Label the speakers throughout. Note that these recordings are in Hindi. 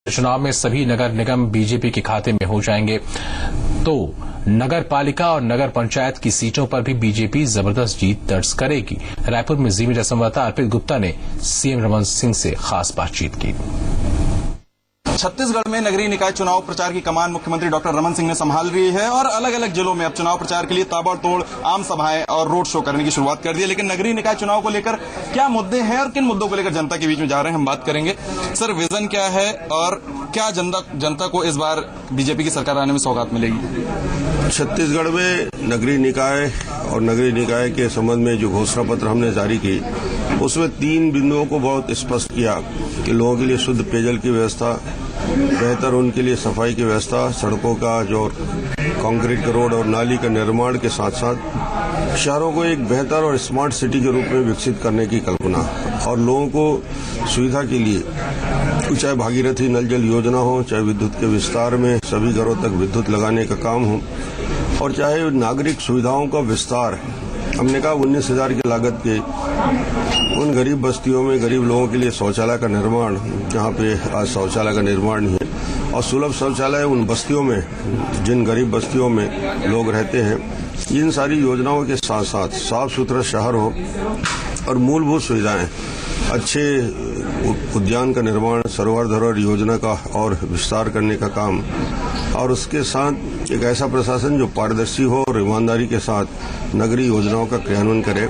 Speaker 1: चुनाव में सभी नगर निगम बीजेपी के खाते में हो जाएंगे, तो नगर पालिका और नगर पंचायत की सीटों पर भी बीजेपी जबरदस्त जीत दर्ज करेगी। रायपुर में जी मीडिया संवाददाता अर्पित गुप्ता ने सीएम रमन सिंह से खास बातचीत की।
Speaker 2: छत्तीसगढ़ में नगरीय निकाय चुनाव प्रचार की कमान मुख्यमंत्री डॉक्टर रमन सिंह ने संभाल रही है और अलग अलग जिलों में अब चुनाव प्रचार के लिए ताबड़तोड़ आम सभाएं और रोड शो करने की शुरुआत कर दी है। लेकिन नगरीय निकाय चुनाव को लेकर क्या मुद्दे हैं और किन मुद्दों को लेकर जनता के बीच में जा रहे हैं, हम बात करेंगे। सर, विजन क्या है और क्या जनता को इस बार बीजेपी की सरकार आने में सौगात मिलेगी?
Speaker 3: छत्तीसगढ़ में नगरीय निकाय और नगरीय निकाय के संबंध में जो घोषणा पत्र हमने जारी की, उसमें 3 बिंदुओं को बहुत स्पष्ट किया कि लोगों के लिए शुद्ध पेयजल की व्यवस्था, बेहतर उनके लिए सफाई की व्यवस्था, सड़कों का जो कंक्रीट का रोड और नाली का निर्माण के साथ साथ शहरों को एक बेहतर और स्मार्ट सिटी के रूप में विकसित करने की कल्पना, और लोगों को सुविधा के लिए चाहे भागीरथी नल जल योजना हो, चाहे विद्युत के विस्तार में सभी घरों तक विद्युत लगाने का काम हो, और चाहे नागरिक सुविधाओं का विस्तार। हमने कहा 19,000 की लागत के उन गरीब बस्तियों में गरीब लोगों के लिए शौचालय का निर्माण, जहाँ पे आज शौचालय का निर्माण नहीं है, और सुलभ शौचालय उन बस्तियों में, जिन गरीब बस्तियों में लोग रहते हैं। इन सारी योजनाओं के साथ साथ साफ सुथरा शहर हो और मूलभूत सुविधाएं, अच्छे उद्यान का निर्माण, सरोवर धरोहर योजना का और विस्तार करने का काम, और उसके साथ एक ऐसा प्रशासन जो पारदर्शी हो और ईमानदारी के साथ नगरीय योजनाओं का क्रियान्वयन करे,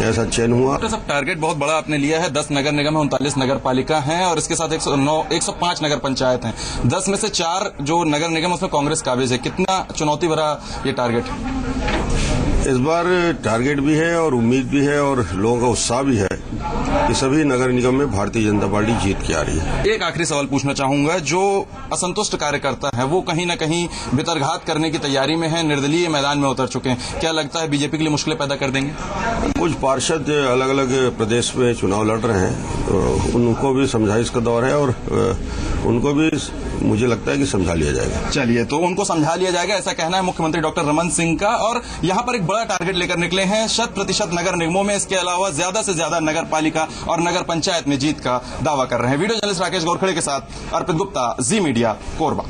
Speaker 3: ऐसा चयन हुआ।
Speaker 2: तो सब टारगेट बहुत बड़ा आपने लिया है। 10 नगर निगम है, 39 नगर पालिका हैं और इसके साथ 105 नगर पंचायत हैं। 10 में से 4 जो नगर निगम उसमें कांग्रेस काबिज है। कितना चुनौती भरा ये टारगेट है?
Speaker 3: इस बार टारगेट भी है और उम्मीद भी है और लोगों का उत्साह भी है कि सभी नगर निगम में भारतीय जनता पार्टी जीत के आ रही है।
Speaker 2: एक आखिरी सवाल पूछना चाहूंगा, जो असंतुष्ट कार्यकर्ता है वो कहीं न कहीं भितरघात करने की तैयारी में है, निर्दलीय मैदान में उतर चुके हैं, क्या लगता है बीजेपी के लिए मुश्किलें पैदा कर देंगे?
Speaker 3: कुछ पार्षद अलग अलग प्रदेश में चुनाव लड़ रहे हैं, तो उनको भी समझाइश का दौर है और उनको भी मुझे लगता है कि समझा लिया जाएगा।
Speaker 2: चलिए, तो उनको समझा लिया जाएगा, ऐसा कहना है मुख्यमंत्री डॉक्टर रमन सिंह का। और यहाँ पर एक बड़ा टारगेट लेकर निकले हैं 100% नगर निगमों में, इसके अलावा ज्यादा से ज्यादा नगर पालिका और नगर पंचायत में जीत का दावा कर रहे हैं। वीडियो जर्नलिस्ट राकेश गोरखड़े के साथ अर्पित गुप्ता, जी मीडिया, कोरबा।